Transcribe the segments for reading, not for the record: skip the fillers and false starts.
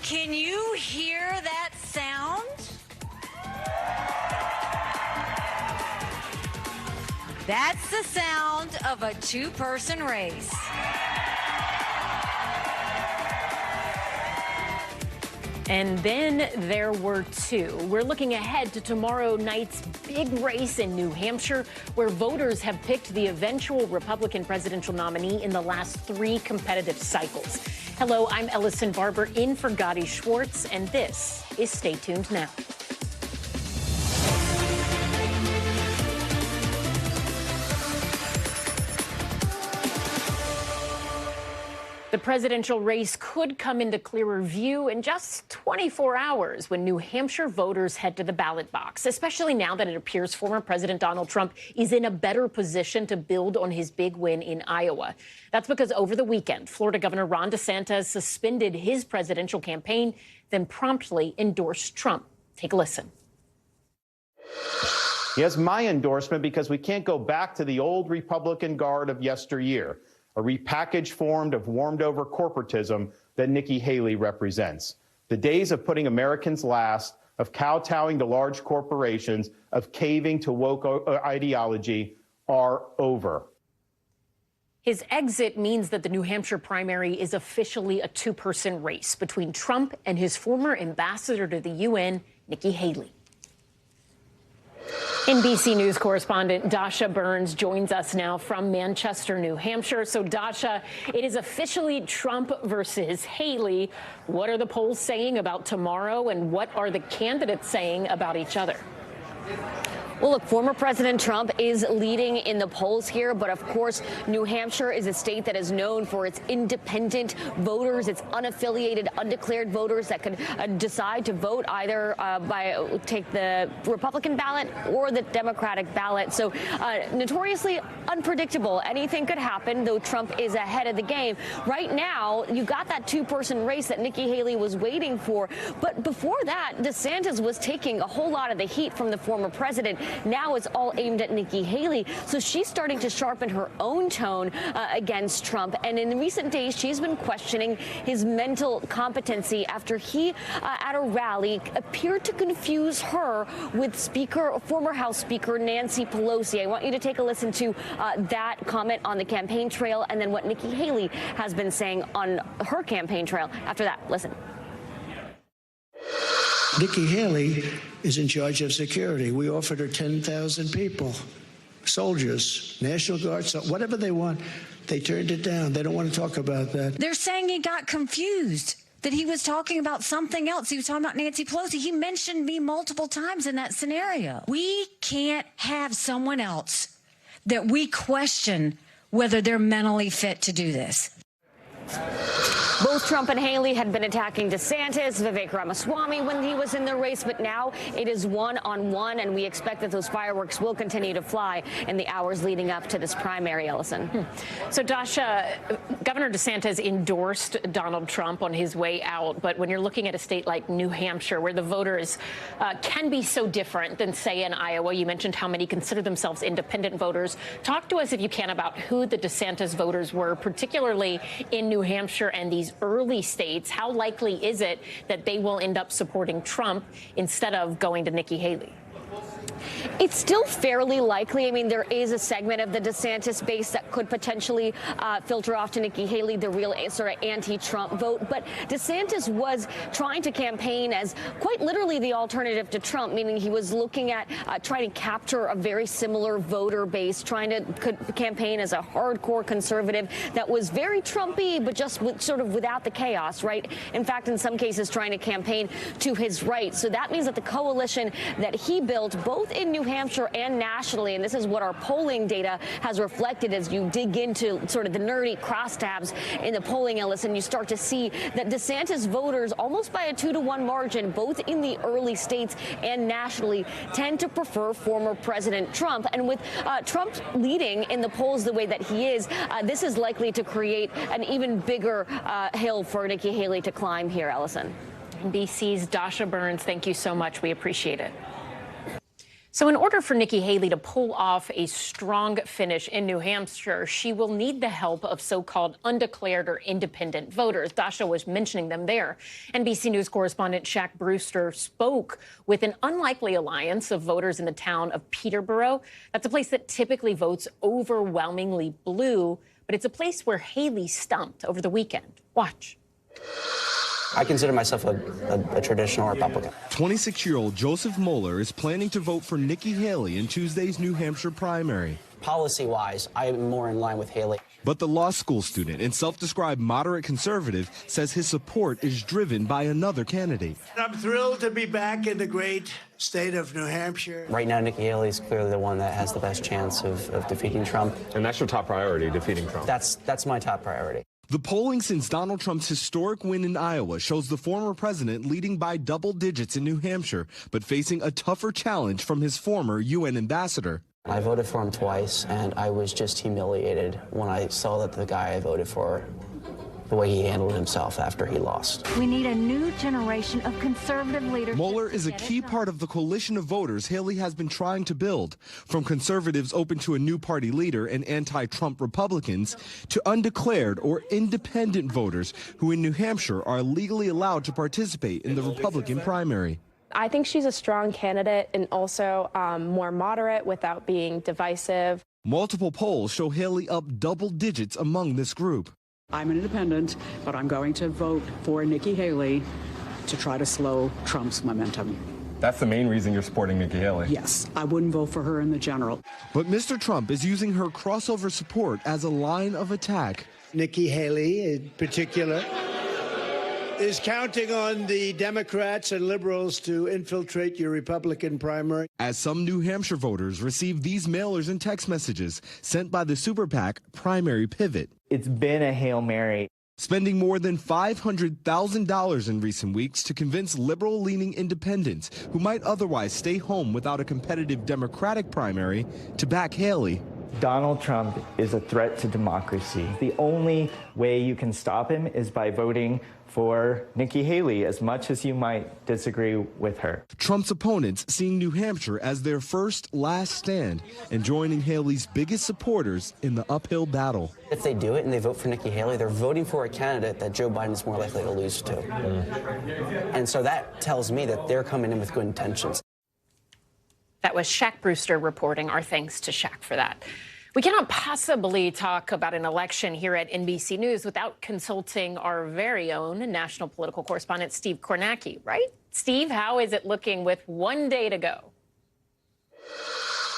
Can you hear that sound? That's the sound of a two-person race. And then there were two. We're looking ahead to tomorrow night's big race in New Hampshire, where voters have picked the eventual Republican presidential nominee in the last 3 competitive cycles. Hello, I'm Ellison Barber in for Gadi Schwartz, and this is Stay Tuned Now. The presidential race could come into clearer view in just 24 hours when New Hampshire voters head to the ballot box, especially now that it appears former President Donald Trump is in a better position to build on his big win in Iowa. That's because over the weekend, Florida Governor Ron DeSantis suspended his presidential campaign, then promptly endorsed Trump. Take a listen. He has my endorsement because we can't go back to the old Republican guard of yesteryear, a repackaged form of warmed-over corporatism that Nikki Haley represents. The days of putting Americans last, of kowtowing to large corporations, of caving to woke ideology are over. His exit means that the New Hampshire primary is officially a two-person race between Trump and his former ambassador to the UN, Nikki Haley. NBC News correspondent Dasha Burns joins us now from Manchester, New Hampshire. So, Dasha, it is officially Trump versus Haley. What are the polls saying about tomorrow, and what are the candidates saying about each other? Well, look, former President Trump is leading in the polls here, but of course, New Hampshire is a state that is known for its independent voters, its unaffiliated, undeclared voters that could decide to vote either take the Republican ballot or the Democratic ballot. So notoriously unpredictable. Anything could happen, though Trump is ahead of the game. Right now, you got that two-person race that Nikki Haley was waiting for. But before that, DeSantis was taking a whole lot of the heat from the former president. Now it's all aimed at Nikki Haley. So she's starting to sharpen her own tone against Trump. And in recent days, she's been questioning his mental competency after he, at a rally, appeared to confuse her with former House Speaker Nancy Pelosi. I want you to take a listen to that comment on the campaign trail and then what Nikki Haley has been saying on her campaign trail after that. Listen. Nikki Haley is in charge of security. We offered her 10,000 people, soldiers, National Guard, whatever they want. They turned it down. They don't want to talk about that. They're saying he got confused, that he was talking about something else. He was talking about Nancy Pelosi. He mentioned me multiple times in that scenario. We can't have someone else that we question whether they're mentally fit to do this. Both Trump and Haley had been attacking DeSantis, Vivek Ramaswamy when he was in the race, but now it is one-on-one, and we expect that those fireworks will continue to fly in the hours leading up to this primary, Ellison. So, Dasha, Governor DeSantis endorsed Donald Trump on his way out, but when you're looking at a state like New Hampshire, where the voters can be so different than, say, in Iowa, you mentioned how many consider themselves independent voters. Talk to us, if you can, about who the DeSantis voters were, particularly in New Hampshire and these early states. How likely is it that they will end up supporting Trump instead of going to Nikki Haley? It's still fairly likely. I mean, there is a segment of the DeSantis base that could potentially filter off to Nikki Haley, the real sort of anti-Trump vote. But DeSantis was trying to campaign as quite literally the alternative to Trump, meaning he was looking at trying to capture a very similar voter base, trying to campaign as a hardcore conservative that was very Trumpy, but just sort of without the chaos, right? In fact, in some cases, trying to campaign to his right. So that means that the coalition that he built, both in New Hampshire and nationally, and this is what our polling data has reflected as you dig into sort of the nerdy crosstabs in the polling, Ellison, you start to see that DeSantis voters, almost by a 2-to-1 margin, both in the early states and nationally, tend to prefer former President Trump. And with Trump leading in the polls the way that he is, this is likely to create an even bigger hill for Nikki Haley to climb here, Ellison. NBC's Dasha Burns, thank you so much. We appreciate it. So in order for Nikki Haley to pull off a strong finish in New Hampshire, she will need the help of so-called undeclared or independent voters. Dasha was mentioning them there. NBC News correspondent Shaq Brewster spoke with an unlikely alliance of voters in the town of Peterborough. That's a place that typically votes overwhelmingly blue, but it's a place where Haley stumped over the weekend. Watch. I consider myself a traditional Republican. 26-year-old Joseph Moeller is planning to vote for Nikki Haley in Tuesday's New Hampshire primary. Policy-wise, I am more in line with Haley. But the law school student and self-described moderate conservative says his support is driven by another candidate. I'm thrilled to be back in the great state of New Hampshire. Right now, Nikki Haley is clearly the one that has the best chance of defeating Trump. And that's your top priority, defeating Trump? That's my top priority. The polling since Donald Trump's historic win in Iowa shows the former president leading by double digits in New Hampshire, but facing a tougher challenge from his former UN ambassador. I voted for him twice, and I was just humiliated when I saw that the guy I voted for, the way he handled himself after he lost. We need a new generation of conservative leaders. Mueller is a key part of the coalition of voters Haley has been trying to build, from conservatives open to a new party leader and anti-Trump Republicans to undeclared or independent voters who in New Hampshire are legally allowed to participate in the Republican primary. I think she's a strong candidate and also more moderate without being divisive. Multiple polls show Haley up double digits among this group. I'm an independent, but I'm going to vote for Nikki Haley to try to slow Trump's momentum. That's the main reason you're supporting Nikki Haley? Yes, I wouldn't vote for her in the general. But Mr. Trump is using her crossover support as a line of attack. Nikki Haley, in particular, is counting on the Democrats and liberals to infiltrate your Republican primary. As some New Hampshire voters receive these mailers and text messages sent by the super PAC Primary Pivot. It's been a Hail Mary. Spending more than $500,000 in recent weeks to convince liberal-leaning independents who might otherwise stay home without a competitive Democratic primary to back Haley. Donald Trump is a threat to democracy. The only way you can stop him is by voting for Nikki Haley, as much as you might disagree with her. Trump's opponents seeing New Hampshire as their first last stand and joining Haley's biggest supporters in the uphill battle. If they do it and they vote for Nikki Haley, they're voting for a candidate that Joe Biden is more likely to lose to. And so that tells me that they're coming in with good intentions. That was Shaq Brewster reporting. Our thanks to Shaq for that. We cannot possibly talk about an election here at NBC News without consulting our very own national political correspondent, Steve Kornacki, right? Steve, how is it looking with one day to go?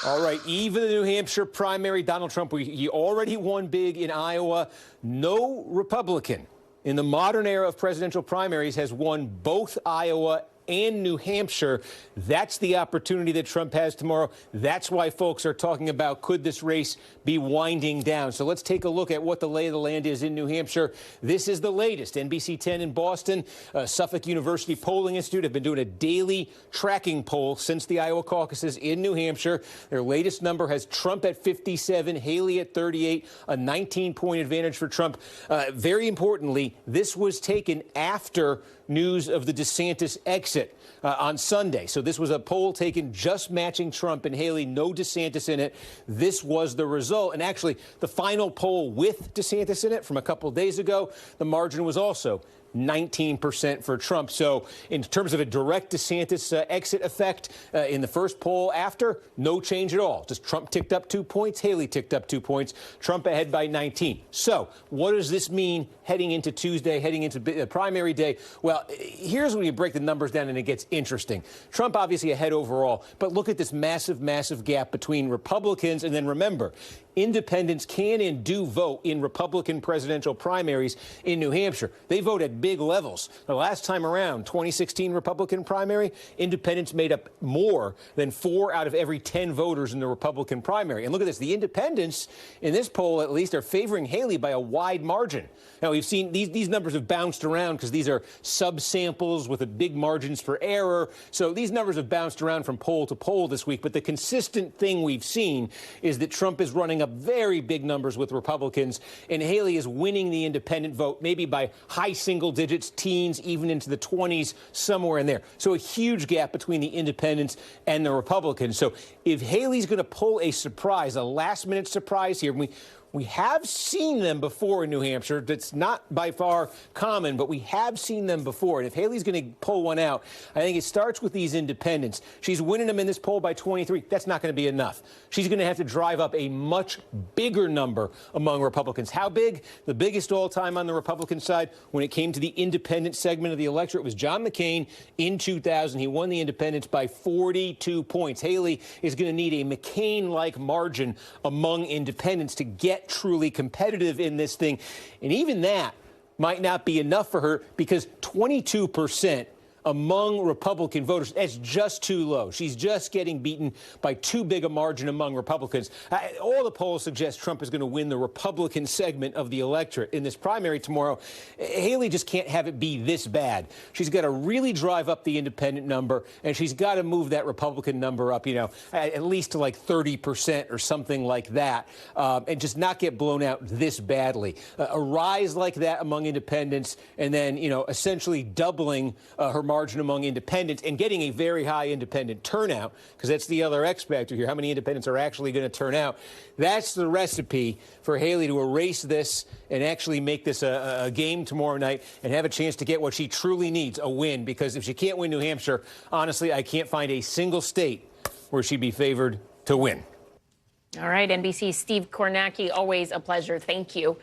All right, even the New Hampshire primary, Donald Trump, he already won big in Iowa. No Republican in the modern era of presidential primaries has won both Iowa and New Hampshire. That's the opportunity that Trump has tomorrow. That's why folks are talking about, could this race be winding down? So let's take a look at what the lay of the land is in New Hampshire. This is the latest. NBC 10 in Boston, Suffolk University Polling Institute have been doing a daily tracking poll since the Iowa caucuses in New Hampshire. Their latest number has Trump at 57, Haley at 38, a 19-point advantage for Trump. Very importantly, this was taken after news of the DeSantis exit on Sunday. So this was a poll taken just matching Trump and Haley, no DeSantis in it. This was the result. And actually, the final poll with DeSantis in it from a couple of days ago, the margin was also 19% for Trump. So in terms of a direct DeSantis exit effect in the first poll after, no change at all. Just Trump ticked up 2 points, Haley ticked up 2 points, Trump ahead by 19. So what does this mean heading into Tuesday, heading into primary day? Well, here's when you break the numbers down and it gets interesting. Trump obviously ahead overall, but look at this massive, massive gap between Republicans. And then remember, independents can and do vote in Republican presidential primaries in New Hampshire. They vote at big levels. The last time around, 2016 Republican primary, independents made up more than 4 out of every 10 voters in the Republican primary. And look at this. The independents in this poll, at least, are favoring Haley by a wide margin. Now, we've seen these numbers have bounced around because these are subsamples with a big margins for error. So these numbers have bounced around from poll to poll this week. But the consistent thing we've seen is that Trump is running up up very big numbers with Republicans, and Haley is winning the independent vote, maybe by high single digits, teens, even into the 20s, somewhere in there. So a huge gap between the independents and the Republicans. So if Haley's going to pull a surprise, a last-minute surprise here, we have seen them before in New Hampshire. That's not by far common, but we have seen them before. And if Haley's going to pull one out, I think it starts with these independents. She's winning them in this poll by 23. That's not going to be enough. She's going to have to drive up a much bigger number among Republicans. How big? The biggest all-time on the Republican side when it came to the independent segment of the electorate was John McCain in 2000. He won the independents by 42 points. Haley is going to need a McCain-like margin among independents to get truly competitive in this thing. And even that might not be enough for her because 22% among Republican voters, that's just too low. She's just getting beaten by too big a margin among Republicans. All the polls suggest Trump is going to win the Republican segment of the electorate in this primary tomorrow. Haley just can't have it be this bad. She's got to really drive up the independent number, and she's got to move that Republican number up, at least to like 30% or something like that, and just not get blown out this badly. A rise like that among independents, and then, essentially doubling her margin among independents and getting a very high independent turnout, because that's the other X factor here. How many independents are actually going to turn out? That's the recipe for Haley to erase this and actually make this a game tomorrow night and have a chance to get what she truly needs, a win. Because if she can't win New Hampshire, honestly, I can't find a single state where she'd be favored to win. All right, NBC's Steve Kornacki, always a pleasure. Thank you.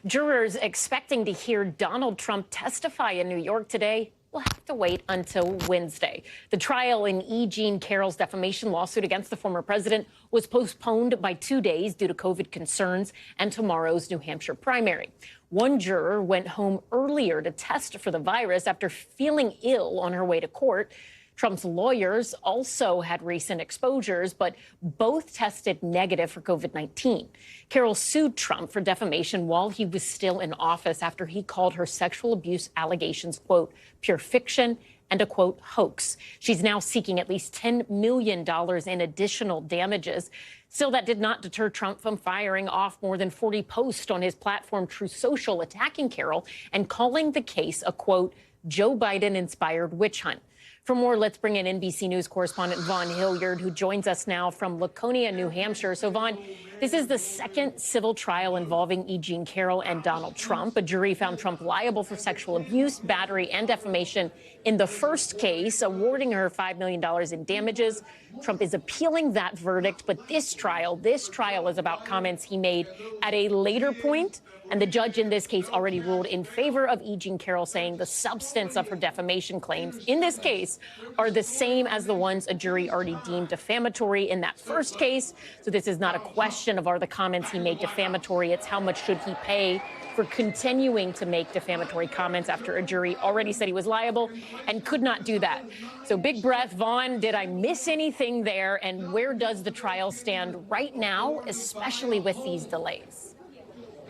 Jurors expecting to hear Donald Trump testify in New York today will have to wait until Wednesday. The trial in E. Jean Carroll's defamation lawsuit against the former president was postponed by 2 days due to COVID concerns and tomorrow's New Hampshire primary. One juror went home earlier to test for the virus after feeling ill on her way to court. Trump's lawyers also had recent exposures, but both tested negative for COVID-19. Carroll sued Trump for defamation while he was still in office after he called her sexual abuse allegations, quote, pure fiction and a, quote, hoax. She's now seeking at least $10 million in additional damages. Still, that did not deter Trump from firing off more than 40 posts on his platform, Truth Social, attacking Carroll and calling the case a, quote, Joe Biden-inspired witch hunt. For more, let's bring in NBC News correspondent Vaughn Hilliard, who joins us now from Laconia, New Hampshire. So, Vaughn, this is the second civil trial involving E. Jean Carroll and Donald Trump. A jury found Trump liable for sexual abuse, battery, and defamation in the first case, awarding her $5 million in damages. Trump is appealing that verdict, but this trial is about comments he made at a later point. And the judge in this case already ruled in favor of E. Jean Carroll, saying the substance of her defamation claims in this case are the same as the ones a jury already deemed defamatory in that first case. So this is not a question of are the comments he made defamatory. It's how much should he pay for continuing to make defamatory comments after a jury already said he was liable and could not do that. So big breath, Vaughn, did I miss anything there? And where does the trial stand right now, especially with these delays?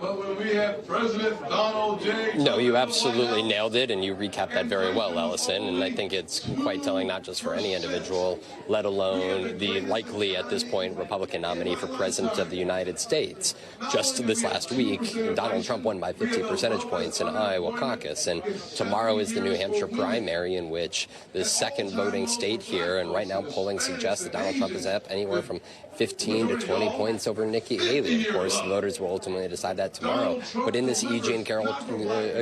But when we have President Donald J. No, you absolutely nailed it, and you recapped that very well, Ellison. And I think it's quite telling, not just for any individual, let alone the likely, at this point, Republican nominee for President of the United States. Just this last week, Donald Trump won by 50 percentage points in Iowa caucus. And tomorrow is the New Hampshire primary, in which the second voting state here, and right now polling suggests that Donald Trump is up anywhere from 15 to 20 points over Nikki Haley. Of course, the voters will ultimately decide that tomorrow. But in this E. Jean Carroll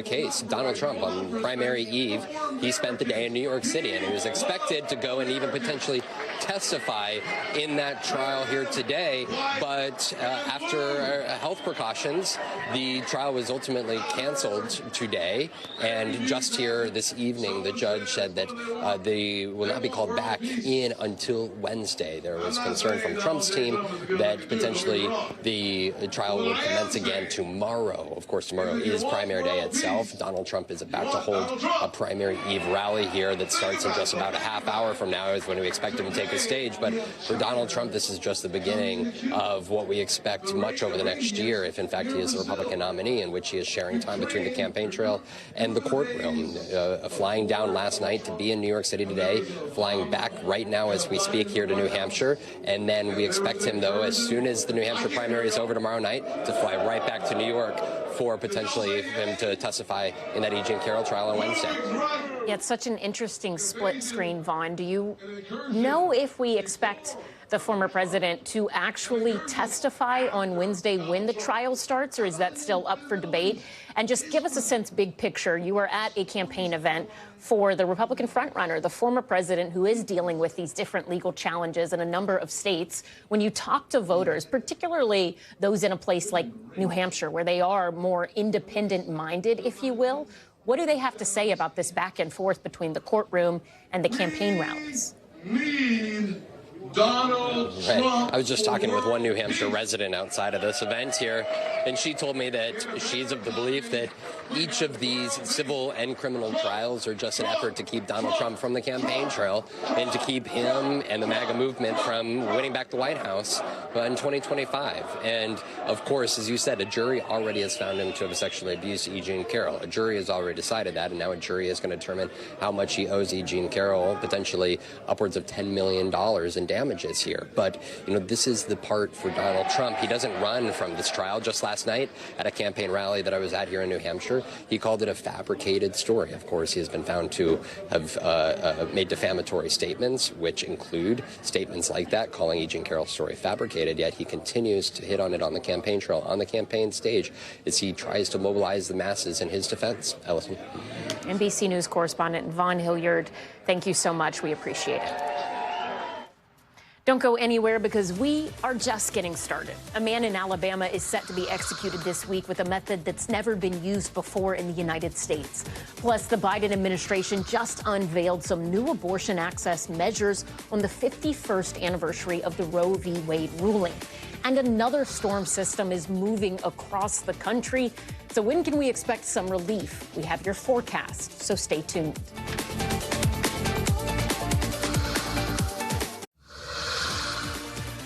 case, Donald Trump, on primary eve, he spent the day in New York City, and he was expected to go and even potentially testify in that trial here today. But after health precautions, the trial was ultimately canceled today. And just here this evening, the judge said that they will not be called back in until Wednesday. There was concern from Trump's team that potentially the trial will commence again tomorrow. Of course, tomorrow is primary day itself. Donald Trump is about to hold a primary eve rally here that starts in just about a half hour from now, is when we expect him to take take a stage. But for Donald Trump, this is just the beginning of what we expect much over the next year, if in fact he is the Republican nominee, in which he is sharing time between the campaign trail and the courtroom. Flying down last night to be in New York City today, flying back right now as we speak here to New Hampshire, and then we expect him, though, as soon as the New Hampshire primary is over tomorrow night, to fly right back to New York for potentially him to testify in that E. Jean Carroll trial on Wednesday. Yeah, it's such an interesting split screen, Vaughn. Do you know if we expect the former president to actually testify on Wednesday when the trial starts, or is that still up for debate? And just give us a sense, big picture. You were at a campaign event for the Republican frontrunner, the former president, who is dealing with these different legal challenges in a number of states. When you talk to voters, particularly those in a place like New Hampshire, where they are more independent-minded, if you will, what do they have to say about this back and forth between the courtroom and the campaign rounds? Donald Trump. I was just talking with one New Hampshire resident outside of this event here, and she told me that she's of the belief that each of these civil and criminal trials are just an effort to keep Donald Trump from the campaign trail and to keep him and the MAGA movement from winning back the White House in 2025. And of course, as you said, a jury already has found him to have sexually abused E. Jean Carroll. A jury has already decided that, and now a jury is going to determine how much he owes E. Jean Carroll, potentially upwards of $10 million in damages here. But, you know, this is the part for Donald Trump. He doesn't run from this trial. Just last night at a campaign rally that I was at here in New Hampshire, he called it a fabricated story. Of course, he has been found to have made defamatory statements, which include statements like that, calling E. Jean Carroll's story fabricated, yet he continues to hit on it on the campaign trail, on the campaign stage, as he tries to mobilize the masses in his defense. Ellison. NBC News correspondent Vaughn Hilliard, thank you so much. We appreciate it. Don't go anywhere, because we are just getting started. A man in Alabama is set to be executed this week with a method that's never been used before in the United States. Plus, the Biden administration just unveiled some new abortion access measures on the 51st anniversary of the Roe v. Wade ruling. And another storm system is moving across the country. So when can we expect some relief? We have your forecast, so stay tuned.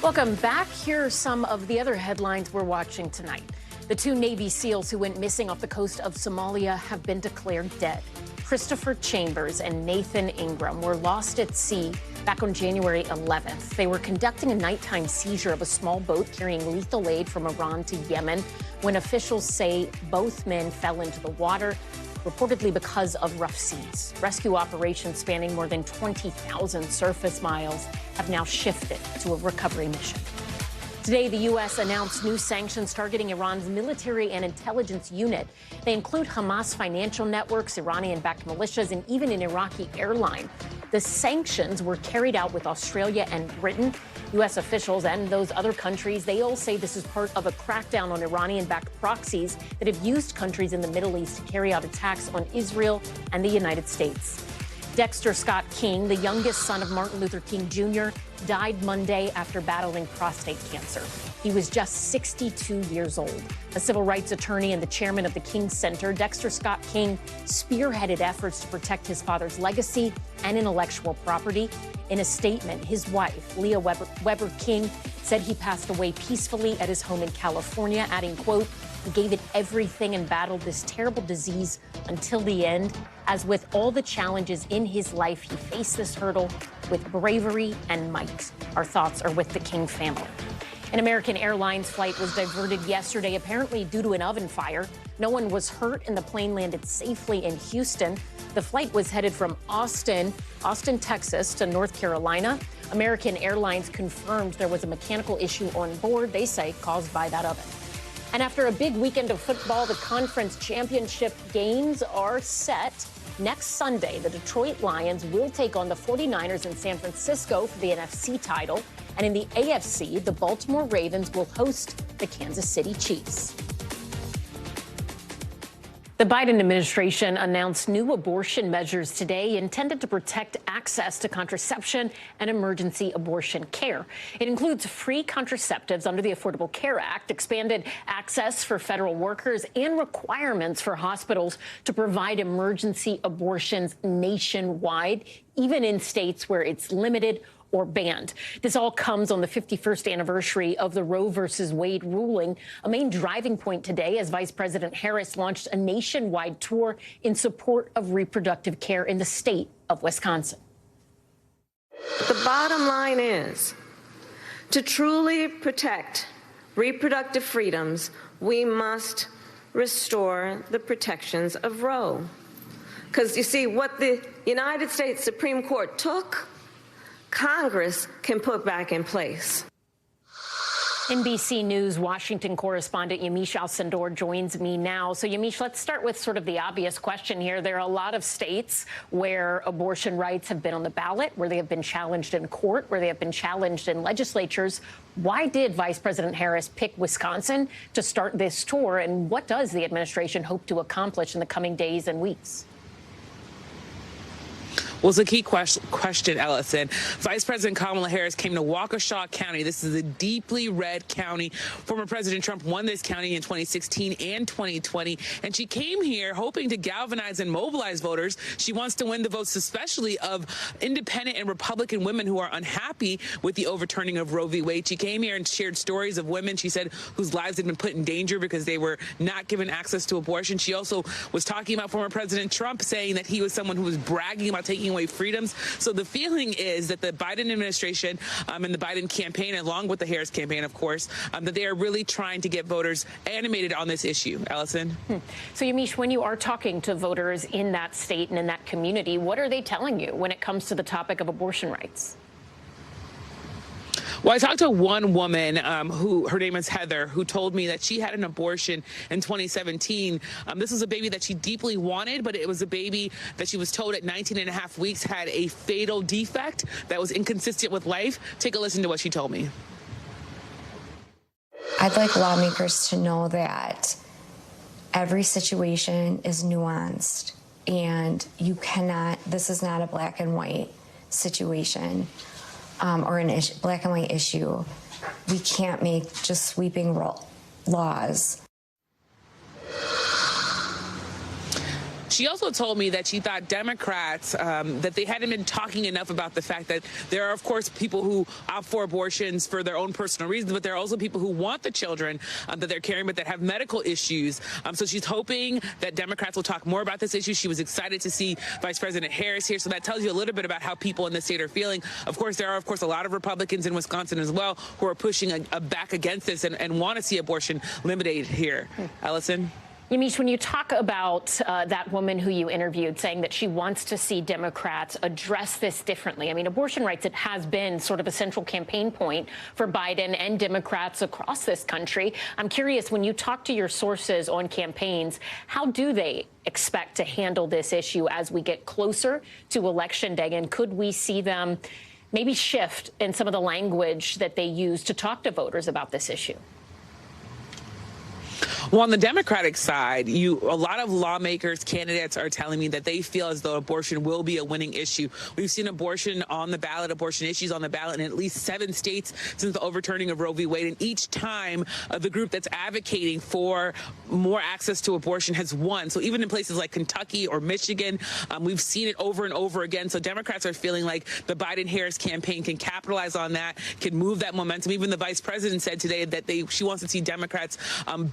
Welcome back. Here are some of the other headlines we're watching tonight. The two Navy SEALs who went missing off the coast of Somalia have been declared dead. Christopher Chambers and Nathan Ingram were lost at sea back on January 11th. They were conducting a nighttime seizure of a small boat carrying lethal aid from Iran to Yemen when officials say both men fell into the water, reportedly because of rough seas. Rescue operations spanning more than 20,000 surface miles have now shifted to a recovery mission. Today, the U.S. announced new sanctions targeting Iran's military and intelligence unit. They include Hamas financial networks, Iranian-backed militias, and even an Iraqi airline. The sanctions were carried out with Australia and Britain. U.S. officials and those other countries, they all say this is part of a crackdown on Iranian-backed proxies that have used countries in the Middle East to carry out attacks on Israel and the United States. Dexter Scott King, the youngest son of Martin Luther King Jr., died Monday after battling prostate cancer. He was just 62 years old. A civil rights attorney and the chairman of the King Center, Dexter Scott King, spearheaded efforts to protect his father's legacy and intellectual property. In a statement, his wife, Leah Weber King, said he passed away peacefully at his home in California, adding, quote, "He gave it everything and battled this terrible disease until the end. As with all the challenges in his life, he faced this hurdle with bravery and might." Our thoughts are with the King family. An American Airlines flight was diverted yesterday, apparently due to an oven fire. No one was hurt, and the plane landed safely in Houston. The flight was headed from Austin, Texas, to North Carolina. American Airlines confirmed there was a mechanical issue on board, they say caused by that oven. And after a big weekend of football, the conference championship games are set. Next Sunday, the Detroit Lions will take on the 49ers in San Francisco for the NFC title. And in the AFC, the Baltimore Ravens will host the Kansas City Chiefs. The Biden administration announced new abortion measures today intended to protect access to contraception and emergency abortion care. It includes free contraceptives under the Affordable Care Act, expanded access for federal workers, and requirements for hospitals to provide emergency abortions nationwide, even in states where it's limited or banned. This all comes on the 51st anniversary of the Roe versus Wade ruling, a main driving point today as Vice President Harris launched a nationwide tour in support of reproductive care in the state of Wisconsin. The bottom line is, to truly protect reproductive freedoms, we must restore the protections of Roe. Because you see, what the United States Supreme Court took, Congress can put back in place. NBC News Washington correspondent Yamiche Alcindor joins me now. So, Yamiche, let's start with sort of the obvious question here. There are a lot of states where abortion rights have been on the ballot, where they have been challenged in court, where they have been challenged in legislatures. Why did Vice President Harris pick Wisconsin to start this tour, and what does the administration hope to accomplish in the coming days and weeks? Well, it's a key question, Ellison. Vice President Kamala Harris came to Waukesha County. This is a deeply red county. Former President Trump won this county in 2016 and 2020, and she came here hoping to galvanize and mobilize voters. She wants to win the votes, especially of independent and Republican women who are unhappy with the overturning of Roe v. Wade. She came here and shared stories of women, she said, whose lives had been put in danger because they were not given access to abortion. She also was talking about former President Trump, saying that he was someone who was bragging about taking away freedoms. So the feeling is that the Biden administration and the Biden campaign, along with the Harris campaign, of course, that they are really trying to get voters animated on this issue. Ellison? So, Yamiche, when you are talking to voters in that state and in that community, what are they telling you when it comes to the topic of abortion rights? Well, I talked to one woman who, her name is Heather, who told me that she had an abortion in 2017. This was a baby that she deeply wanted, but it was a baby that she was told at 19 and a half weeks had a fatal defect that was inconsistent with life. Take a listen to what she told me. I'd like lawmakers to know that every situation is nuanced, and you cannot, this is not a black and white situation. Or an black and white issue. We can't make just sweeping laws. She also told me that she thought Democrats, that they hadn't been talking enough about the fact that there are, of course, people who opt for abortions for their own personal reasons, but there are also people who want the children that they're carrying, but that have medical issues. So she's hoping that Democrats will talk more about this issue. She was excited to see Vice President Harris here. So that tells you a little bit about how people in the state are feeling. Of course, there are, of course, a lot of Republicans in Wisconsin as well who are pushing a back against this and want to see abortion limited here. Ellison? Yamiche, when you talk about that woman who you interviewed saying that she wants to see Democrats address this differently, I mean, abortion rights, it has been sort of a central campaign point for Biden and Democrats across this country. I'm curious, when you talk to your sources on campaigns, how do they expect to handle this issue as we get closer to Election Day? And could we see them maybe shift in some of the language that they use to talk to voters about this issue? Well, on the Democratic side, a lot of lawmakers, candidates are telling me that they feel as though abortion will be a winning issue. We've seen abortion on the ballot, abortion issues on the ballot in at least 7 states since the overturning of Roe v. Wade. And each time the group that's advocating for more access to abortion has won. So even in places like Kentucky or Michigan, we've seen it over and over again. So Democrats are feeling like the Biden-Harris campaign can capitalize on that, can move that momentum. Even the vice president said today that she wants to see Democrats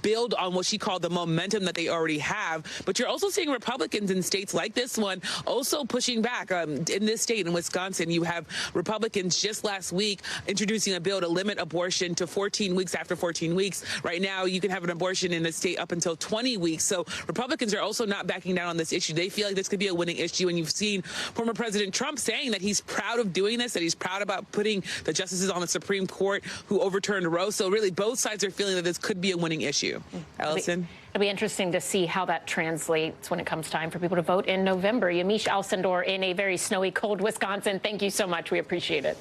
build on what she called the momentum that they already have. But you're also seeing Republicans in states like this one also pushing back. In this state, in Wisconsin, you have Republicans just last week introducing a bill to limit abortion to 14 weeks after 14 weeks. Right now, you can have an abortion in the state up until 20 weeks. So Republicans are also not backing down on this issue. They feel like this could be a winning issue. And you've seen former President Trump saying that he's proud of doing this, that he's proud about putting the justices on the Supreme Court who overturned Roe. So really, both sides are feeling that this could be a winning issue. Ellison? It'll be interesting to see how that translates when it comes time for people to vote in November. Yamiche Alcindor in a very snowy, cold Wisconsin. Thank you so much. We appreciate it.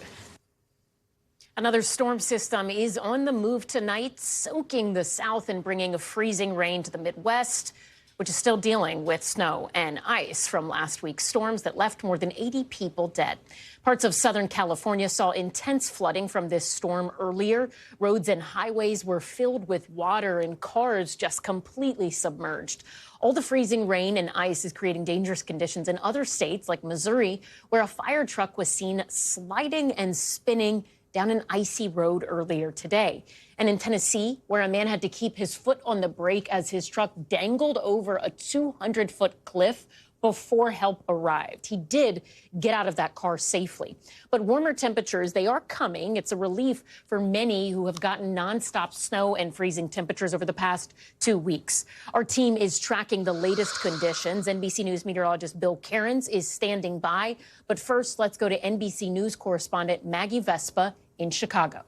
Another storm system is on the move tonight, soaking the south and bringing a freezing rain to the Midwest. which is still dealing with snow and ice from last week's storms that left more than 80 people dead. Parts of Southern California saw intense flooding from this storm earlier. Roads and highways were filled with water and cars just completely submerged. All the freezing rain and ice is creating dangerous conditions in other states like Missouri, where a fire truck was seen sliding and spinning down an icy road earlier today. And in Tennessee, where a man had to keep his foot on the brake as his truck dangled over a 200-foot cliff before help arrived. He did get out of that car safely. But warmer temperatures, they are coming. It's a relief for many who have gotten nonstop snow and freezing temperatures over the past 2 weeks. Our team is tracking the latest conditions. NBC News meteorologist Bill Cairns is standing by. But first, let's go to NBC News correspondent Maggie Vespa in Chicago.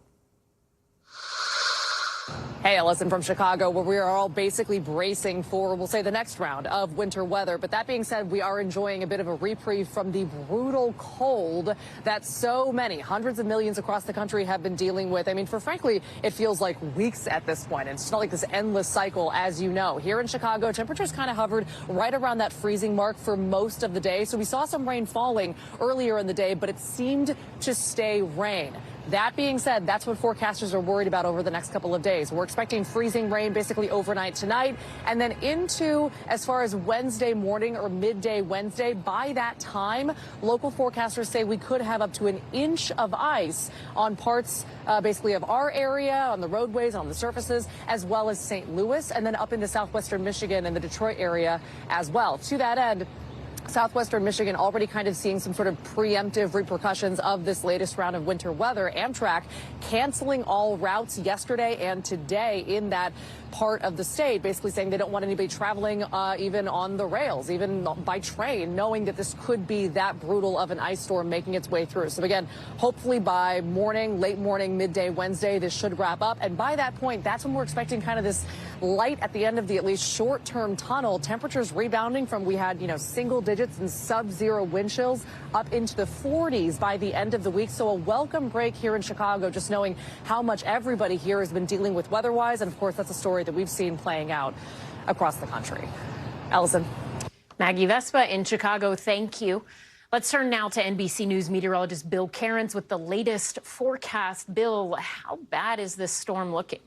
Hey, Ellison from Chicago, where we are all basically bracing for, we'll say, the next round of winter weather. But that being said, we are enjoying a bit of a reprieve from the brutal cold that so many, hundreds of millions across the country have been dealing with. I mean, frankly, it feels like weeks at this point. And it's not like this endless cycle, as you know. Here in Chicago, temperatures kind of hovered right around that freezing mark for most of the day. So we saw some rain falling earlier in the day, but it seemed to stay rain. That being said, that's what forecasters are worried about over the next couple of days. We're expecting freezing rain basically overnight tonight and then into as far as Wednesday morning or midday Wednesday. By that time, local forecasters say we could have up to an inch of ice on parts basically of our area, on the roadways, on the surfaces, as well as St. Louis and then up into southwestern Michigan and the Detroit area as well. To that end, Southwestern Michigan already kind of seeing some sort of preemptive repercussions of this latest round of winter weather. Amtrak canceling all routes yesterday and today in that part of the state, basically saying they don't want anybody traveling even on the rails, even by train, knowing that this could be that brutal of an ice storm making its way through. So again, hopefully by morning, late morning, midday Wednesday, this should wrap up. And by that point, that's when we're expecting kind of this light at the end of the at least short-term tunnel. Temperatures rebounding from we had, single digits and sub-zero wind chills up into the 40s by the end of the week. So a welcome break here in Chicago, just knowing how much everybody here has been dealing with weather-wise. And of course, that's a story that we've seen playing out across the country. Ellison. Maggie Vespa in Chicago, thank you. Let's turn now to NBC News meteorologist Bill Cairns with the latest forecast. Bill, how bad is this storm looking?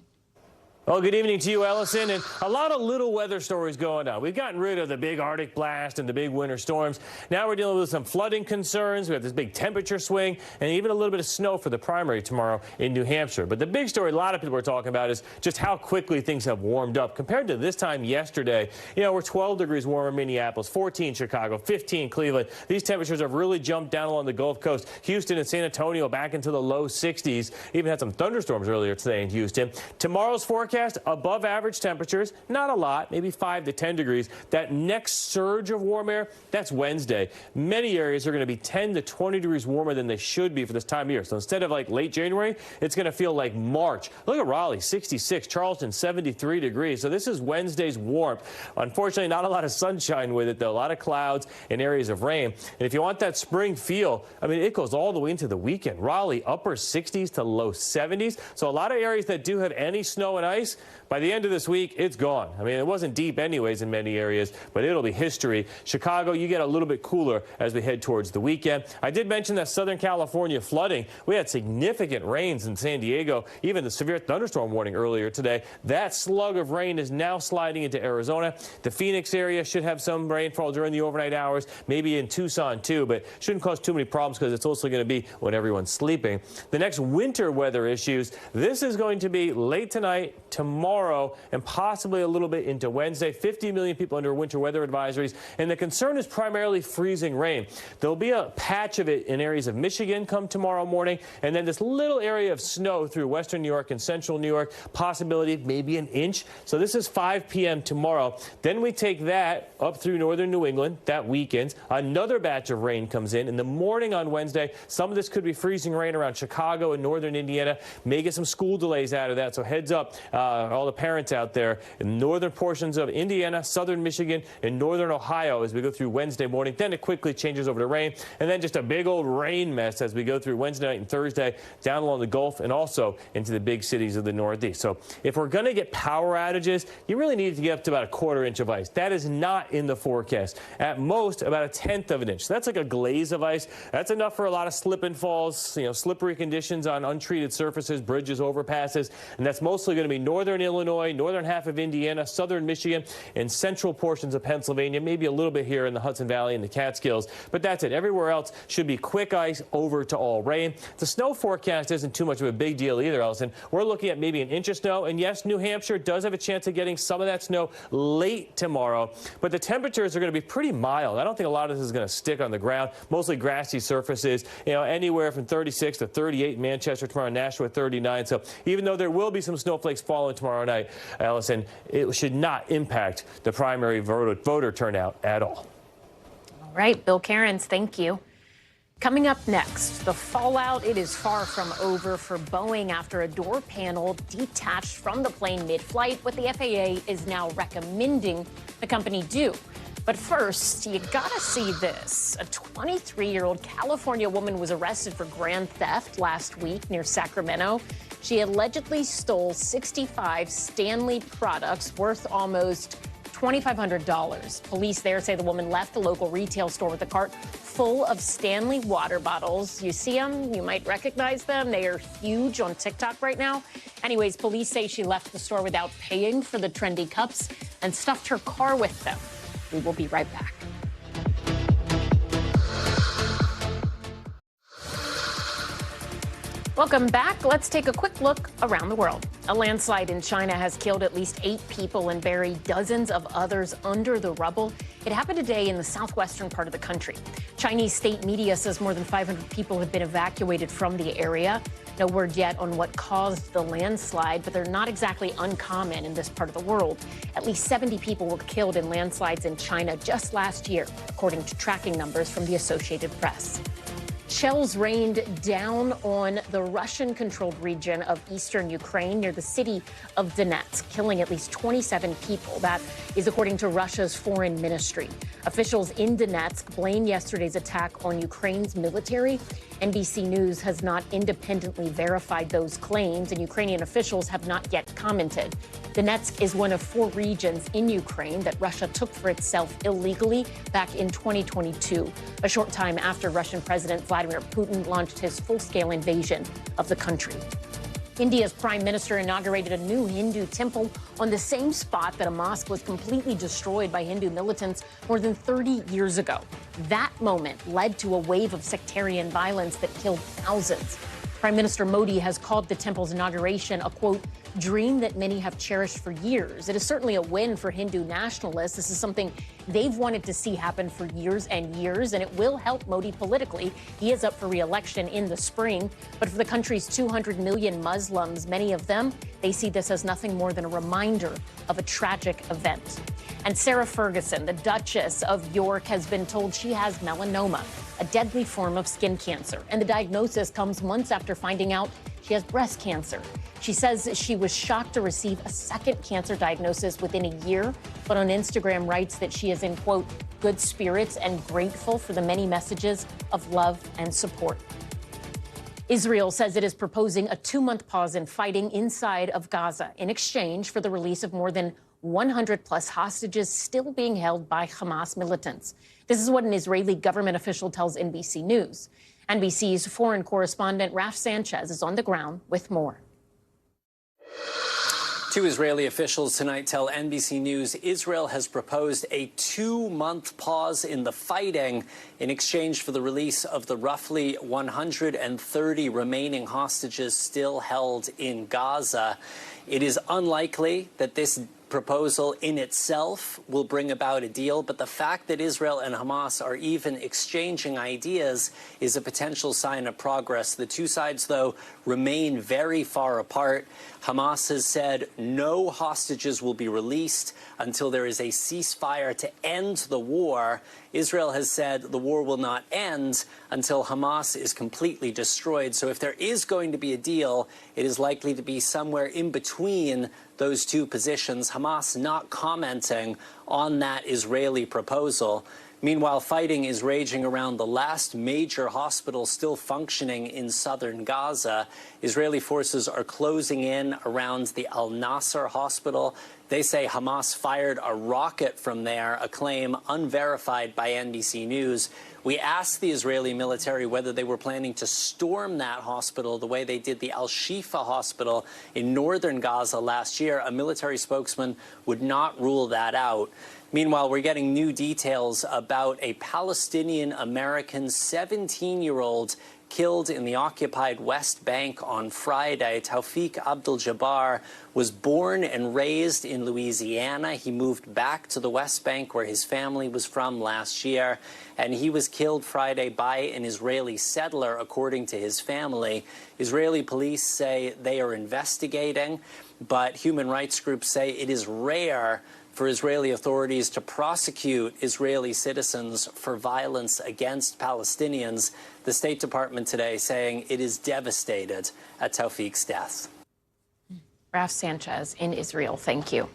Well, good evening to you, Ellison, and a lot of little weather stories going on. We've gotten rid of the big Arctic blast and the big winter storms. Now we're dealing with some flooding concerns. We have this big temperature swing and even a little bit of snow for the primary tomorrow in New Hampshire. But the big story a lot of people are talking about is just how quickly things have warmed up. Compared to this time yesterday, we're 12 degrees warmer in Minneapolis, 14 Chicago, 15 Cleveland. These temperatures have really jumped down along the Gulf Coast. Houston and San Antonio back into the low 60s. Even had some thunderstorms earlier today in Houston. Tomorrow's forecast, above average temperatures, not a lot, maybe 5 to 10 degrees. That next surge of warm air, that's Wednesday. Many areas are going to be 10 to 20 degrees warmer than they should be for this time of year. So instead of like late January, it's going to feel like March. Look at Raleigh, 66, Charleston, 73 degrees. So this is Wednesday's warmth. Unfortunately, not a lot of sunshine with it, though. A lot of clouds and areas of rain. And if you want that spring feel, it goes all the way into the weekend. Raleigh, upper 60s to low 70s. So a lot of areas that do have any snow and ice, by the end of this week, it's gone. It wasn't deep anyways in many areas, but it'll be history. Chicago, you get a little bit cooler as we head towards the weekend. I did mention that Southern California flooding. We had significant rains in San Diego, even the severe thunderstorm warning earlier today. That slug of rain is now sliding into Arizona. The Phoenix area should have some rainfall during the overnight hours, maybe in Tucson too, but shouldn't cause too many problems because it's also going to be when everyone's sleeping. The next winter weather issues, this is going to be late tonight, tomorrow, and possibly a little bit into Wednesday. 50 million people under winter weather advisories, and the concern is primarily freezing rain. There'll be a patch of it in areas of Michigan come tomorrow morning, and then this little area of snow through western New York and central New York, possibility of maybe an inch. So this is 5 p.m. tomorrow. Then we take that up through northern New England. That weekends. Another batch of rain comes in the morning on Wednesday. Some of this could be freezing rain around Chicago and northern Indiana. May get some school delays out of that, so heads up all the parents out there in northern portions of Indiana, southern Michigan, and northern Ohio as we go through Wednesday morning. Then it quickly changes over to rain, and then just a big old rain mess as we go through Wednesday night and Thursday down along the Gulf and also into the big cities of the Northeast. So if we're going to get power outages, you really need to get up to about a 1/4 inch of ice. That is not in the forecast. At most, about 1/10 of an inch. So that's like a glaze of ice. That's enough for a lot of slip and falls, slippery conditions on untreated surfaces, bridges, overpasses, and that's mostly going to be northern Illinois, northern half of Indiana, southern Michigan, and central portions of Pennsylvania, maybe a little bit here in the Hudson Valley and the Catskills, but that's it. Everywhere else should be quick ice over to all rain. The snow forecast isn't too much of a big deal either, Ellison. We're looking at maybe 1 inch of snow, and yes, New Hampshire does have a chance of getting some of that snow late tomorrow, but the temperatures are going to be pretty mild. I don't think a lot of this is going to stick on the ground, mostly grassy surfaces, anywhere from 36 to 38 in Manchester tomorrow, Nashua 39. So even though there will be some snowflakes falling tomorrow night, Ellison, it should not impact the primary voter turnout at all. All right, Bill Cairns, thank you. Coming up next, the fallout, it is far from over for Boeing after a door panel detached from the plane mid-flight, what the FAA is now recommending the company do. But first, you gotta see this. A 23-year-old California woman was arrested for grand theft last week near Sacramento. She allegedly stole 65 Stanley products worth almost $2,500. Police there say the woman left the local retail store with a cart full of Stanley water bottles. You see them, you might recognize them. They are huge on TikTok right now. Anyways, police say she left the store without paying for the trendy cups and stuffed her car with them. We will be right back. Welcome back. Let's take a quick look around the world. A landslide in China has killed at least 8 people and buried dozens of others under the rubble. It happened today in the southwestern part of the country. Chinese state media says more than 500 people have been evacuated from the area. No word yet on what caused the landslide, but they're not exactly uncommon in this part of the world. At least 70 people were killed in landslides in China just last year, according to tracking numbers from the Associated Press. Shells rained down on the Russian-controlled region of eastern Ukraine near the city of Donetsk, killing at least 27 people. That is according to Russia's foreign ministry. Officials in Donetsk blame yesterday's attack on Ukraine's military. NBC News has not independently verified those claims, and Ukrainian officials have not yet commented. Donetsk is one of 4 regions in Ukraine that Russia took for itself illegally back in 2022, a short time after Russian President Vladimir Putin launched his full-scale invasion of the country. India's prime minister inaugurated a new Hindu temple on the same spot that a mosque was completely destroyed by Hindu militants more than 30 years ago. That moment led to a wave of sectarian violence that killed thousands. Prime Minister Modi has called the temple's inauguration a, quote, dream that many have cherished for years. It is certainly a win for Hindu nationalists. This is something they've wanted to see happen for years and years, and it will help Modi politically. He is up for re-election in the spring. But for the country's 200 million Muslims, many of them, they see this as nothing more than a reminder of a tragic event. And Sarah Ferguson, the Duchess of York, has been told she has melanoma, a deadly form of skin cancer. And the diagnosis comes months after finding out she has breast cancer. She says she was shocked to receive a second cancer diagnosis within a year, but on Instagram writes that she is in, quote, good spirits and grateful for the many messages of love and support. Israel says it is proposing a 2-month pause in fighting inside of Gaza in exchange for the release of more than 100-plus hostages still being held by Hamas militants. This is what an Israeli government official tells NBC News. NBC's foreign correspondent Raf Sanchez is on the ground with more. 2 Israeli officials tonight tell NBC News Israel has proposed a 2-month pause in the fighting in exchange for the release of the roughly 130 remaining hostages still held in Gaza. It is unlikely that this proposal in itself will bring about a deal, but the fact that Israel and Hamas are even exchanging ideas is a potential sign of progress. The two sides, though, remain very far apart. Hamas has said no hostages will be released until there is a ceasefire to end the war. Israel has said the war will not end until Hamas is completely destroyed. So if there is going to be a deal, it is likely to be somewhere in between those two positions, Hamas not commenting on that Israeli proposal. Meanwhile, fighting is raging around the last major hospital still functioning in southern Gaza. Israeli forces are closing in around the Al-Nasser hospital. They say Hamas fired a rocket from there, a claim unverified by NBC News. We asked the Israeli military whether they were planning to storm that hospital the way they did the Al-Shifa hospital in northern Gaza last year. A military spokesman would not rule that out. Meanwhile, we're getting new details about a Palestinian-American 17-year-old killed in the occupied West Bank on Friday. Tawfiq Abdul-Jabbar was born and raised in Louisiana. He moved back to the West Bank where his family was from last year, and he was killed Friday by an Israeli settler, according to his family. Israeli police say they are investigating, but human rights groups say it is rare for Israeli authorities to prosecute Israeli citizens for violence against Palestinians. The State Department today saying it is devastated at Tawfiq's death. Raf Sanchez in Israel, thank you.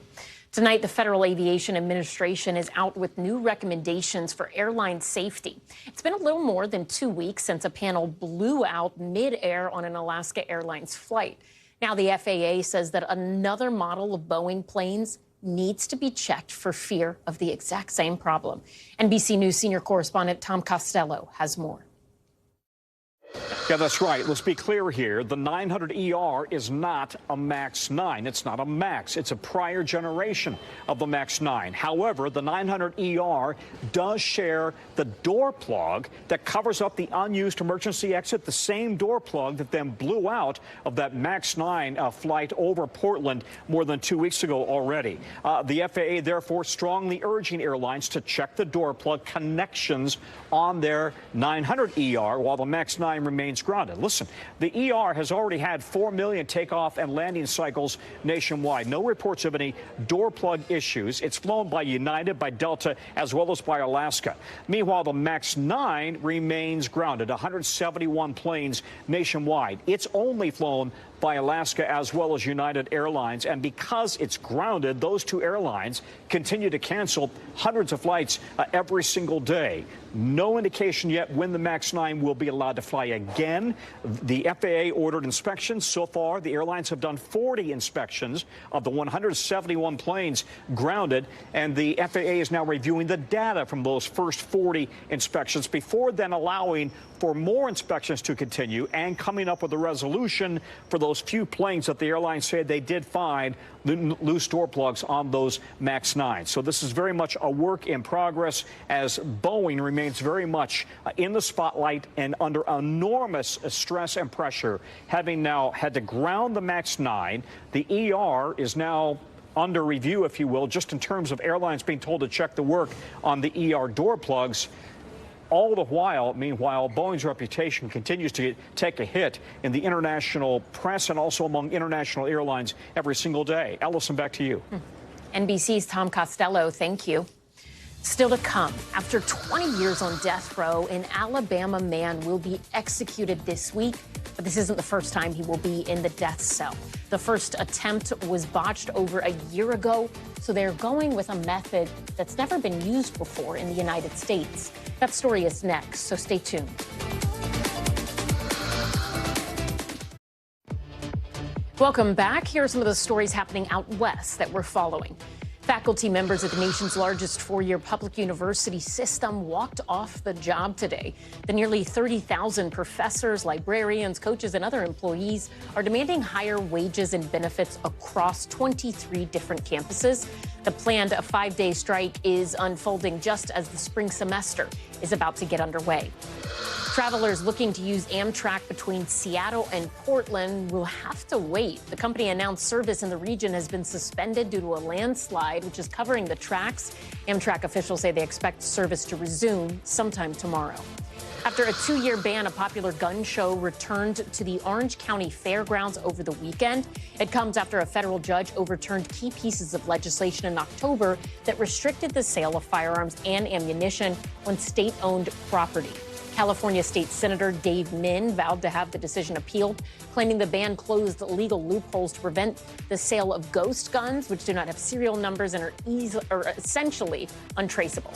Tonight, the Federal Aviation Administration is out with new recommendations for airline safety. It's been a little more than 2 weeks since a panel blew out midair on an Alaska Airlines flight. Now, the FAA says that another model of Boeing planes needs to be checked for fear of the exact same problem. NBC News senior correspondent Tom Costello has more. Yeah, that's right. Let's be clear here. The 900ER is not a MAX 9. It's not a MAX. It's a prior generation of the MAX 9. However, the 900ER does share the door plug that covers up the unused emergency exit, the same door plug that then blew out of that MAX 9 flight over Portland more than 2 weeks ago already. The FAA, therefore, strongly urging airlines to check the door plug connections on their 900ER while the MAX 9 remains grounded. Listen, the ER has already had 4 million takeoff and landing cycles nationwide. No reports of any door plug issues. It's flown by United, by Delta, as well as by Alaska. Meanwhile, the MAX 9 remains grounded, 171 planes nationwide. It's only flown by Alaska as well as United Airlines. And because it's grounded, those two airlines continue to cancel hundreds of flights every single day. No indication yet when the MAX 9 will be allowed to fly again. The FAA ordered inspections. So far, the airlines have done 40 inspections of the 171 planes grounded, and the FAA is now reviewing the data from those first 40 inspections before then allowing for more inspections to continue and coming up with a resolution for those few planes that the airlines said they did find loose door plugs on those MAX 9. So this is very much a work in progress as Boeing remains very much in the spotlight and under enormous stress and pressure, having now had to ground the MAX 9. The ER is now under review, if you will, just in terms of airlines being told to check the work on the ER door plugs. All the while, meanwhile, Boeing's reputation continues to take a hit in the international press and also among international airlines every single day. Ellison, back to you. NBC's Tom Costello, thank you. Still to come, after 20 years on death row, an Alabama man will be executed this week. But this isn't the first time he will be in the death cell. The first attempt was botched over a year ago, so they're going with a method that's never been used before in the United States. That story is next, so stay tuned. Welcome back. Here are some of the stories happening out west that we're following. Faculty members at the nation's largest four-year public university system walked off the job today. The nearly 30,000 professors, librarians, coaches, and other employees are demanding higher wages and benefits across 23 different campuses. The planned 5-day strike is unfolding just as the spring semester is about to get underway. Travelers looking to use Amtrak between Seattle and Portland will have to wait. The company announced service in the region has been suspended due to a landslide, which is covering the tracks. Amtrak officials say they expect service to resume sometime tomorrow. After a 2-year ban, a popular gun show returned to the Orange County Fairgrounds over the weekend. It comes after a federal judge overturned key pieces of legislation in October that restricted the sale of firearms and ammunition on state-owned property. California State Senator Dave Min vowed to have the decision appealed, claiming the ban closed legal loopholes to prevent the sale of ghost guns, which do not have serial numbers and are essentially untraceable.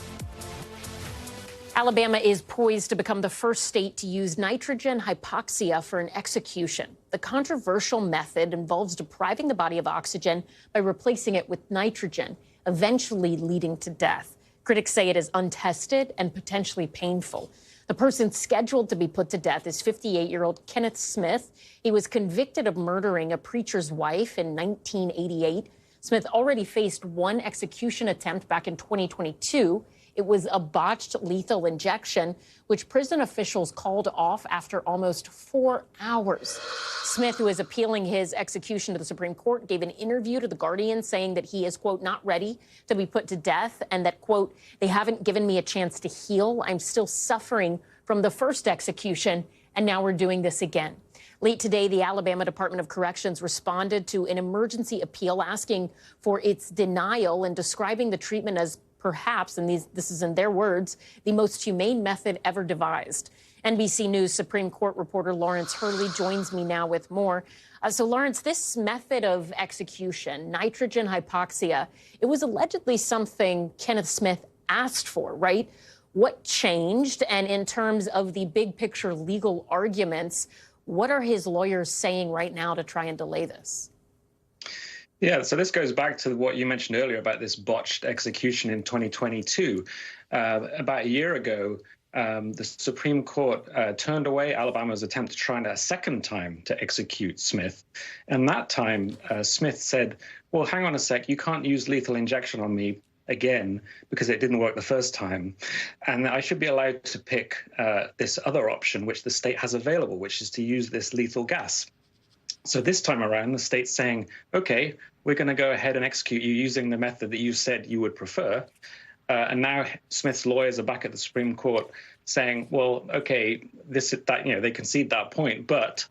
Alabama is poised to become the first state to use nitrogen hypoxia for an execution. The controversial method involves depriving the body of oxygen by replacing it with nitrogen, eventually leading to death. Critics say it is untested and potentially painful. The person scheduled to be put to death is 58-year-old Kenneth Smith. He was convicted of murdering a preacher's wife in 1988. Smith already faced one execution attempt back in 2022. It was a botched lethal injection, which prison officials called off after almost 4 hours. Smith, who is appealing his execution to the Supreme Court, gave an interview to The Guardian saying that he is, quote, not ready to be put to death and that, quote, they haven't given me a chance to heal. I'm still suffering from the first execution, and now we're doing this again. Late today, the Alabama Department of Corrections responded to an emergency appeal asking for its denial and describing the treatment as perhaps, and this is in their words, the most humane method ever devised. NBC News Supreme Court reporter Lawrence Hurley joins me now with more. So, Lawrence, this method of execution, nitrogen hypoxia, it was allegedly something Kenneth Smith asked for, right? What changed? And in terms of the big picture legal arguments, what are his lawyers saying right now to try and delay this? Yeah, so this goes back to what you mentioned earlier about this botched execution in 2022. About a year ago, the Supreme Court turned away Alabama's attempt to try a second time to execute Smith. And that time, Smith said, well, hang on a sec, you can't use lethal injection on me again because it didn't work the first time. And I should be allowed to pick this other option, which the state has available, which is to use this lethal gas. So this time around, the state's saying, OK, we're going to go ahead and execute you using the method that you said you would prefer. And now Smith's lawyers are back at the Supreme Court saying, well, OK, they concede that point. But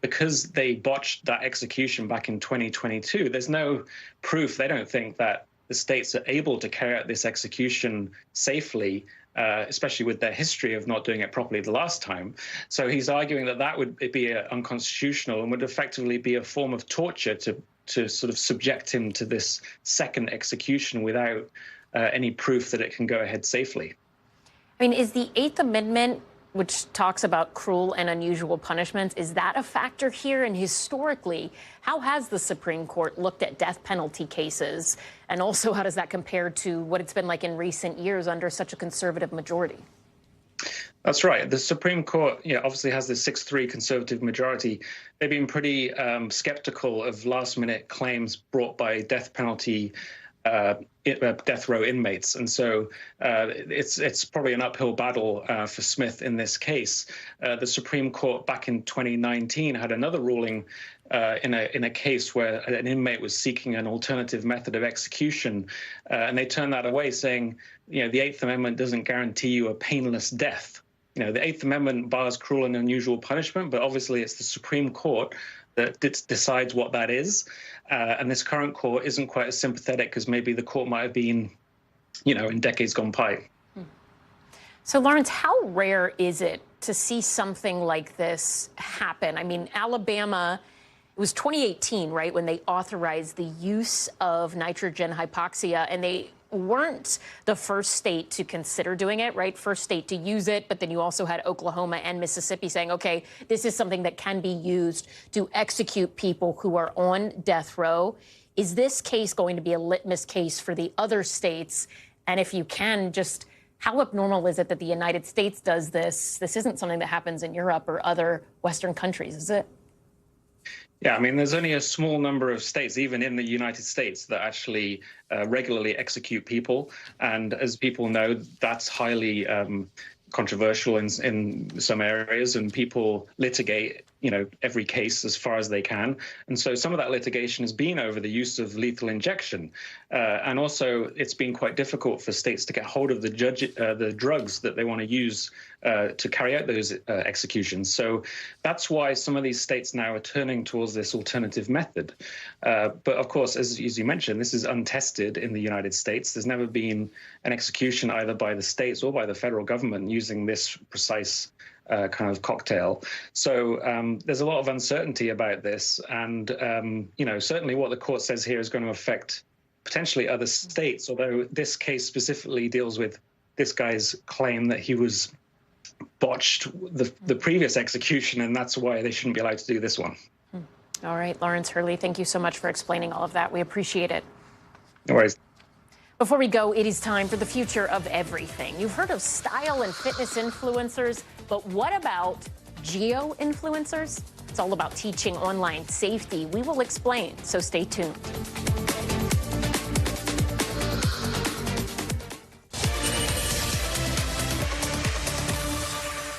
because they botched that execution back in 2022, there's no proof. They don't think that the states are able to carry out this execution safely, especially with their history of not doing it properly the last time. So he's arguing that that would be unconstitutional and would effectively be a form of torture to sort of subject him to this second execution without any proof that it can go ahead safely. I mean, is the Eighth Amendment, which talks about cruel and unusual punishments, is that a factor here? And historically, how has the Supreme Court looked at death penalty cases? And also, how does that compare to what it's been like in recent years under such a conservative majority? That's right. The Supreme Court, obviously has this 6-3 conservative majority. They've been pretty skeptical of last-minute claims brought by death penalty death row inmates. And so it's probably an uphill battle for Smith in this case. The Supreme Court back in 2019 had another ruling in a case where an inmate was seeking an alternative method of execution, and they turned that away, saying, the Eighth Amendment doesn't guarantee you a painless death. The Eighth Amendment bars cruel and unusual punishment, but obviously it's the Supreme Court that decides what that is. And this current court isn't quite as sympathetic as maybe the court might have been, in decades gone by. So, Lawrence, how rare is it to see something like this happen? I mean, Alabama, it was 2018, right, when they authorized the use of nitrogen hypoxia, and they weren't the first state to consider doing it, right? First state to use it, but then you also had Oklahoma and Mississippi saying, okay, this is something that can be used to execute people who are on death row. Is this case going to be a litmus case for the other states? And if you can, just how abnormal is it that the United States does this? This isn't something that happens in Europe or other Western countries, is it? Yeah, I mean, there's only a small number of states, even in the United States, that actually regularly execute people. And as people know, that's highly controversial in some areas, and people litigate, every case as far as they can. And so some of that litigation has been over the use of lethal injection. And also it's been quite difficult for states to get hold of the drugs that they want to use to carry out those executions. So that's why some of these states now are turning towards this alternative method. But of course, as you mentioned, this is untested in the United States. There's never been an execution either by the states or by the federal government using this precise kind of cocktail. So there's a lot of uncertainty about this. And, certainly what the court says here is going to affect potentially other states, although this case specifically deals with this guy's claim that he was botched the previous execution, and that's why they shouldn't be allowed to do this one. All right, Lawrence Hurley, thank you so much for explaining all of that. We appreciate it. No worries. Before we go, it is time for the future of everything. You've heard of style and fitness influencers, but what about geo-influencers? It's all about teaching online safety. We will explain, so stay tuned.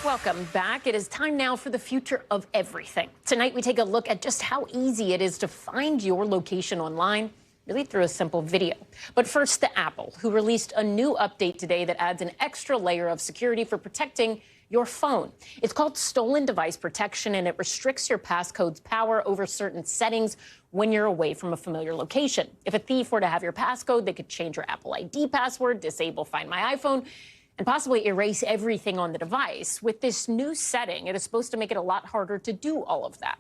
Welcome back. It is time now for the future of everything. Tonight, we take a look at just how easy it is to find your location online, really through a simple video. But first, the Apple, who released a new update today that adds an extra layer of security for protecting your phone. It's called Stolen Device Protection, and it restricts your passcode's power over certain settings when you're away from a familiar location. If a thief were to have your passcode, they could change your Apple ID password, disable Find My iPhone, and possibly erase everything on the device. With this new setting, it is supposed to make it a lot harder to do all of that.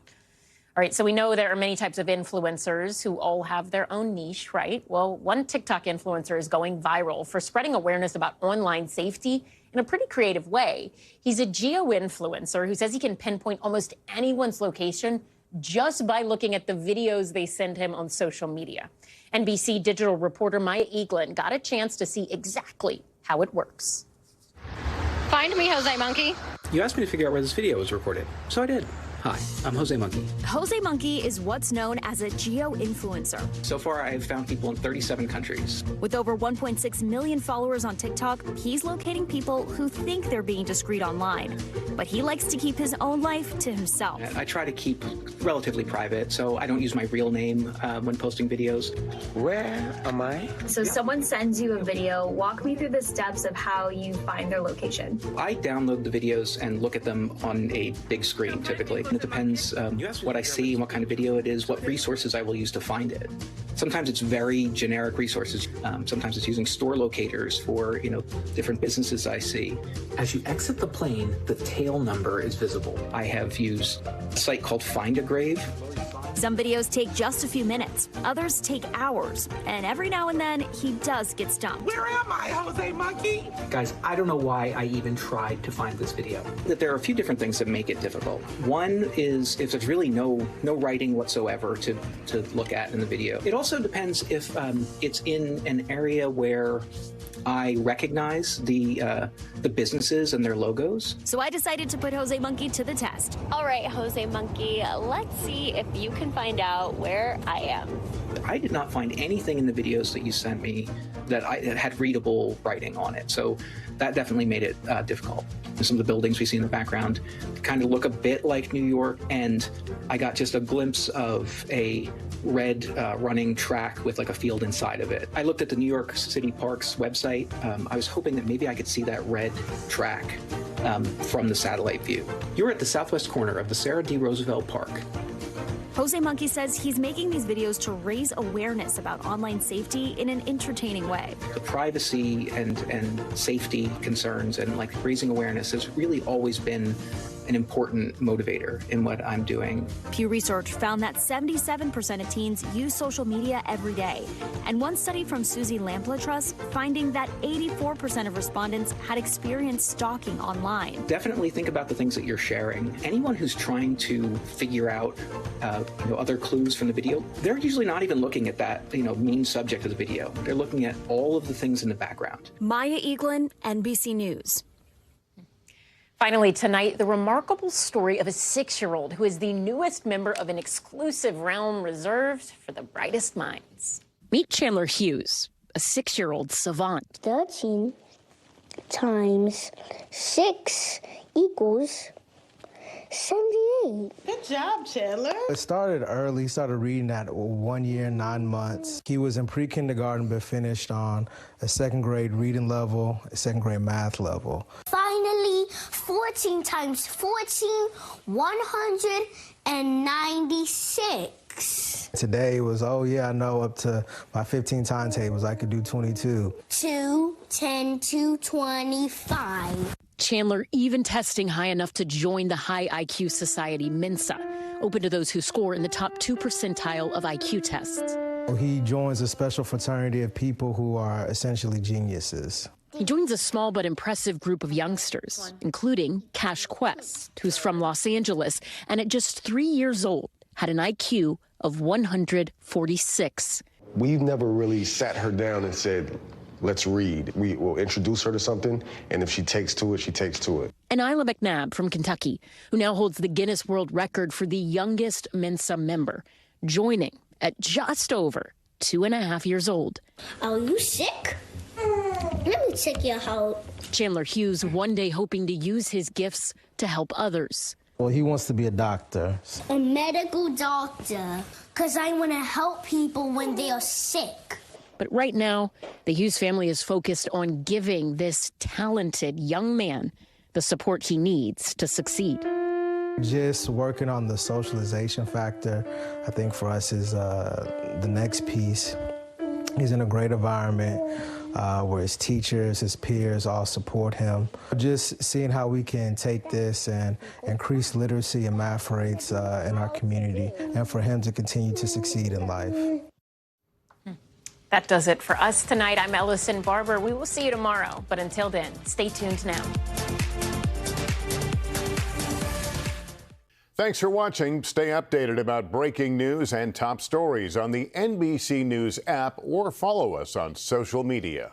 All right, so we know there are many types of influencers who all have their own niche, right? Well, one TikTok influencer is going viral for spreading awareness about online safety in a pretty creative way. He's a geo-influencer who says he can pinpoint almost anyone's location just by looking at the videos they send him on social media. NBC Digital reporter Maya Eaglin got a chance to see exactly how it works. Find me, Jose Monkey. You asked me to figure out where this video was recorded, so I did. Hi, I'm Jose Monkey. Jose Monkey is what's known as a geo-influencer. So far, I've found people in 37 countries. With over 1.6 million followers on TikTok, he's locating people who think they're being discreet online. But he likes to keep his own life to himself. I try to keep relatively private, so I don't use my real name when posting videos. Where am I? So someone sends you a video. Walk me through the steps of how you find their location. I download the videos and look at them on a big screen, typically. It depends what I see and what kind of video it is, what resources I will use to find it. Sometimes it's very generic resources. Sometimes it's using store locators for, different businesses I see. As you exit the plane, the tail number is visible. I have used a site called Find a Grave. Some videos take just a few minutes. Others take hours. And every now and then, he does get stumped. Where am I, Jose Monkey? Guys, I don't know why I even tried to find this video. That there are a few different things that make it difficult. One is if there's really no writing whatsoever to look at in the video. It also depends if it's in an area where I recognize the businesses and their logos. So I decided to put Jose Monkey to the test. All right, Jose Monkey, let's see if you can find out where I am. I did not find anything in the videos that you sent me that had readable writing on it. So that definitely made it difficult. Some of the buildings we see in the background kind of look a bit like New York, and I got just a glimpse of a red running track with like a field inside of it. I looked at the New York City Parks website. I was hoping that maybe I could see that red track from the satellite view. You're at the southwest corner of the Sarah D. Roosevelt Park. Jose Monkey says he's making these videos to raise awareness about online safety in an entertaining way. The privacy and safety concerns and like raising awareness has really always been an important motivator in what I'm doing. Pew Research found that 77% of teens use social media every day. And one study from Susie Lampla Trust finding that 84% of respondents had experienced stalking online. Definitely think about the things that you're sharing. Anyone who's trying to figure out other clues from the video, they're usually not even looking at that main subject of the video. They're looking at all of the things in the background. Maya Eaglin, NBC News. Finally, tonight, the remarkable story of a 6-year-old who is the newest member of an exclusive realm reserved for the brightest minds. Meet Chandler Hughes, a 6-year-old savant. 13 times 6 equals 78. Good job, Chandler. It started early. He started reading at 1 year, 9 months. He was in pre-kindergarten, but finished on a second grade reading level, a second grade math level. Finally, 14 times 14, 196. Today was, oh yeah, I know up to my 15 timetables, I could do 22. 2, 10 to 25. Chandler even testing high enough to join the high IQ society Mensa, open to those who score in the top 2 percentile of IQ tests. He joins a special fraternity of people who are essentially geniuses. He joins a small but impressive group of youngsters, including Cash Quest, who's from Los Angeles and at just 3 years old had an IQ of 146. We've never really sat her down and said, let's read. We will introduce her to something, and if she takes to it, she takes to it. And Isla McNabb from Kentucky, who now holds the Guinness World Record for the youngest Mensa member, joining at just over 2.5 years old. Are you sick? Let me check your out. Chandler Hughes one day hoping to use his gifts to help others. Well, he wants to be a doctor. A medical doctor, because I want to help people when they are sick. But right now, the Hughes family is focused on giving this talented young man the support he needs to succeed. Just working on the socialization factor, I think for us is the next piece. He's in a great environment where his teachers, his peers all support him. Just seeing how we can take this and increase literacy and math rates in our community, and for him to continue to succeed in life. That does it for us tonight. I'm Ellison Barber. We will see you tomorrow. But until then, stay tuned now. Thanks for watching. Stay updated about breaking news and top stories on the NBC News app or follow us on social media.